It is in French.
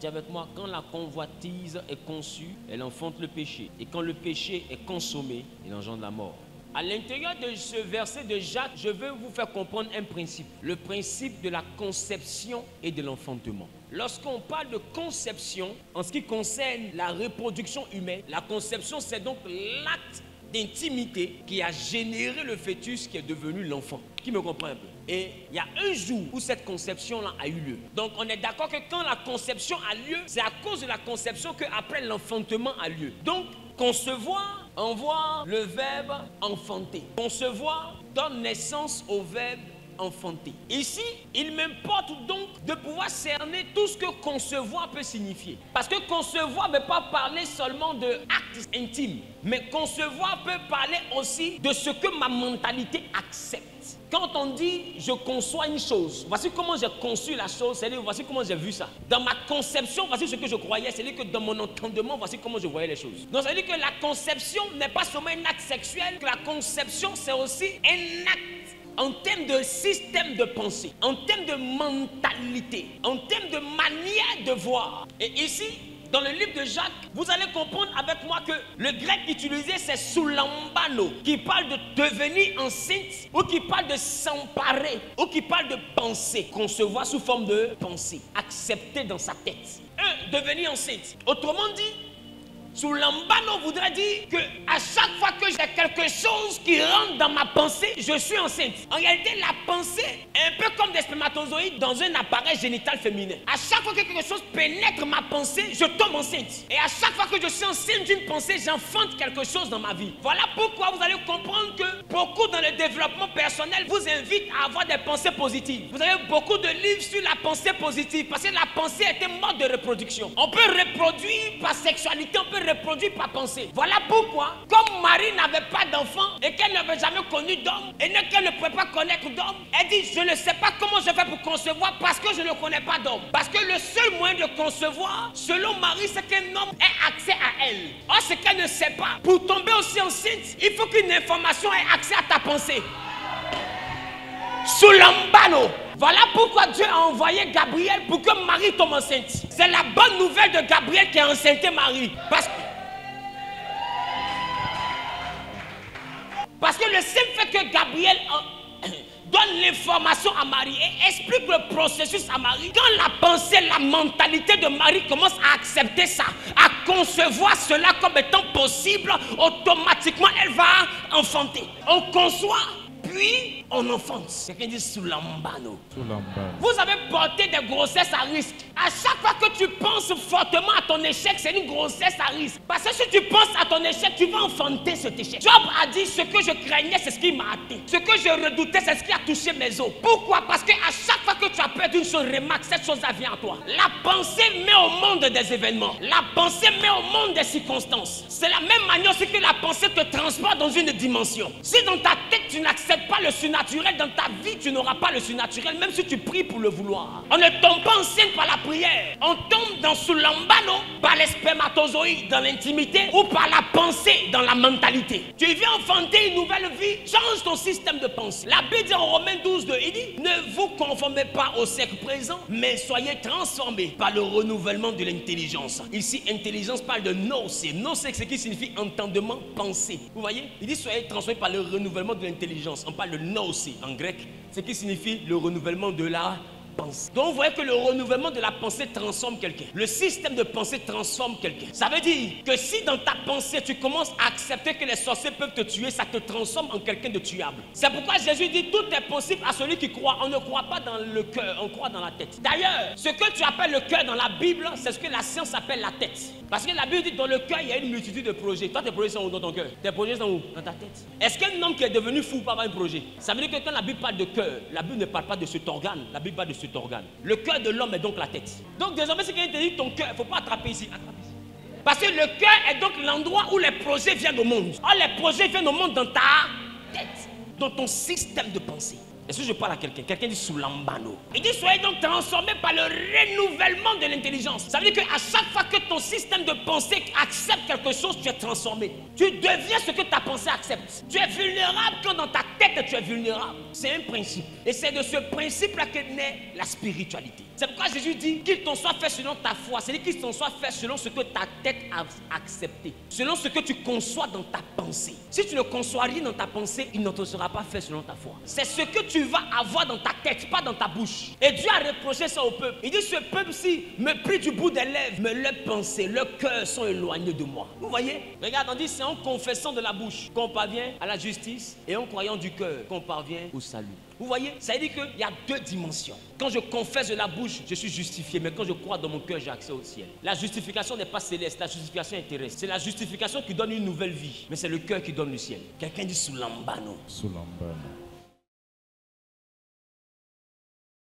Dis avec moi, quand la convoitise est conçue, elle enfante le péché. Et quand le péché est consommé, il engendre la mort. À l'intérieur de ce verset de Jacques, je veux vous faire comprendre un principe. Le principe de la conception et de l'enfantement. Lorsqu'on parle de conception, en ce qui concerne la reproduction humaine, la conception c'est donc l'acte d'intimité qui a généré le fœtus qui est devenu l'enfant. Qui me comprend un peu? Et il y a un jour où cette conception-là a eu lieu. Donc on est d'accord que quand la conception a lieu, c'est à cause de la conception qu'après l'enfantement a lieu. Donc concevoir envoie le verbe enfanter. Concevoir donne naissance au verbe enfanter. Ici, il m'importe donc de pouvoir cerner tout ce que concevoir peut signifier. Parce que concevoir ne veut pas parler seulement de actes intimes, mais concevoir peut parler aussi de ce que ma mentalité accepte. Quand on dit je conçois une chose, voici comment j'ai conçu la chose, c'est-à-dire voici comment j'ai vu ça. Dans ma conception, voici ce que je croyais, c'est-à-dire que dans mon entendement, voici comment je voyais les choses. Donc ça veut dire que la conception n'est pas seulement un acte sexuel, que la conception c'est aussi un acte en termes de système de pensée, en termes de mentalité, en termes de manière de voir. Et ici, dans le livre de Jacques, vous allez comprendre avec moi que le grec utilisé c'est soulambano, qui parle de devenir enceinte, ou qui parle de s'emparer, ou qui parle de penser, concevoir sous forme de pensée, accepter dans sa tête. Devenir enceinte. Autrement dit, soulambano voudrait dire que à chaque fois que j'ai quelque chose qui rentre dans ma pensée, je suis enceinte. En réalité, la pensée est un peu comme des spermatozoïdes dans un appareil génital féminin. À chaque fois que quelque chose pénètre ma pensée, je tombe enceinte. Et à chaque fois que je suis enceinte d'une pensée, j'enfante quelque chose dans ma vie. Voilà pourquoi vous allez comprendre que beaucoup dans le développement personnel vous invitent à avoir des pensées positives. Vous avez beaucoup de livres sur la pensée positive parce que la pensée est un mode de reproduction. On peut reproduire par sexualité, on peut reproduire par pensée. Voilà pourquoi, comme Marie n'avait pas d'enfant et qu'elle n'avait jamais connu d'homme et qu'elle ne pouvait pas connaître d'homme, elle dit je ne sais pas comment je fais pour concevoir parce que je ne connais pas d'homme. Parce que le seul moyen de concevoir, selon Marie, c'est qu'un homme ait accès à elle. Or, ce qu'elle ne sait pas, pour tomber aussi enceinte, il faut qu'une information ait accès à ta pensée. Soulambano. Voilà pourquoi Dieu a envoyé Gabriel pour que Marie tombe enceinte. C'est la bonne nouvelle de Gabriel qui a enceinté Marie. Parce que le simple fait que Gabriel donne l'information à Marie et explique le processus à Marie, quand la pensée, la mentalité de Marie commence à accepter ça, à concevoir cela comme étant possible, automatiquement elle va enfanter. On conçoit, puis on enfante. C'est qu'on dit soulambano. Vous avez porté des grossesses à risque. À chaque fois que tu penses fortement à ton échec, c'est une grossesse à risque. Parce que si tu penses à ton échec, tu vas enfanter cet échec. Job a dit ce que je craignais, c'est ce qui m'a atteint. Ce que je redoutais, c'est ce qui a touché mes os. Pourquoi? Parce qu'à chaque fois que tu as peur d'une chose, remarque, cette chose-là vient à toi. La pensée met au monde des événements. La pensée met au monde des circonstances. C'est la même manière aussi que la pensée te transporte dans une dimension. Si dans ta tête, tu n'acceptes pas le surnaturel, dans ta vie, tu n'auras pas le surnaturel, même si tu pries pour le vouloir. On ne tombe pas enceinte par la prière. On tombe dans soulambano par les spermatozoïdes dans l'intimité ou par la pensée dans la mentalité. Tu viens enfanter une nouvelle vie, change ton système de pensée. La Bible dit en Romains 12:2, il dit ne vous conformez pas au siècle présent, mais soyez transformés par le renouvellement de l'intelligence. Ici, intelligence parle de nous, c'est ce qui signifie entendement, pensée. Vous voyez? Il dit soyez transformés par le renouvellement de l'intelligence. On parle de nous en grec, ce qui signifie le renouvellement de la pensée. Donc vous voyez que le renouvellement de la pensée transforme quelqu'un. Le système de pensée transforme quelqu'un. Ça veut dire que si dans ta pensée tu commences à accepter que les sorciers peuvent te tuer, ça te transforme en quelqu'un de tuable. C'est pourquoi Jésus dit tout est possible à celui qui croit. On ne croit pas dans le cœur, on croit dans la tête. D'ailleurs, ce que tu appelles le cœur dans la Bible, c'est ce que la science appelle la tête. Parce que la Bible dit dans le cœur il y a une multitude de projets. Toi tes projets sont où dans ton cœur? Tes projets sont où? Dans ta tête. Est-ce qu'un homme qui est devenu fou peut avoir un projet? Ça veut dire que quand la Bible parle de cœur, la Bible ne parle pas de cet organe, la Bible parle de cet organe. Le cœur de l'homme est donc la tête. Donc désormais, si quelqu'un te dit ton cœur, il ne faut pas attraper ici. Parce que le cœur est donc l'endroit où les projets viennent au monde. Or, les projets viennent au monde dans ta tête, dans ton système de pensée. Est-ce que je parle à quelqu'un? Quelqu'un dit Soulambano. Il dit soyez donc transformés par le renouvellement de l'intelligence. Ça veut dire qu'à chaque fois que ton système de pensée accepte quelque chose, tu es transformé. Tu deviens ce que ta pensée accepte. Tu es vulnérable quand dans ta tête tu es vulnérable. C'est un principe. Et c'est de ce principe-là que naît la spiritualité. C'est pourquoi Jésus dit qu'il t'en soit fait selon ta foi. C'est-à-dire qu'il t'en soit fait selon ce que ta tête a accepté. Selon ce que tu conçois dans ta pensée. Si tu ne conçois rien dans ta pensée, il ne te sera pas fait selon ta foi. C'est ce que tu vas avoir dans ta tête, pas dans ta bouche. Et Dieu a reproché ça au peuple. Il dit ce peuple-ci me prie du bout des lèvres, mais leurs pensées, leurs cœurs sont éloignés de moi. Vous voyez? Regarde, on dit c'est en confessant de la bouche qu'on parvient à la justice et en croyant du cœur qu'on parvient au salut. Vous voyez? Ça veut dire qu'il y a deux dimensions. Quand je confesse de la bouche, je suis justifié. Mais quand je crois dans mon cœur, j'ai accès au ciel. La justification n'est pas céleste, la justification est terrestre. C'est la justification qui donne une nouvelle vie. Mais c'est le cœur qui donne le ciel. Quelqu'un dit Soulambano. Soulambano.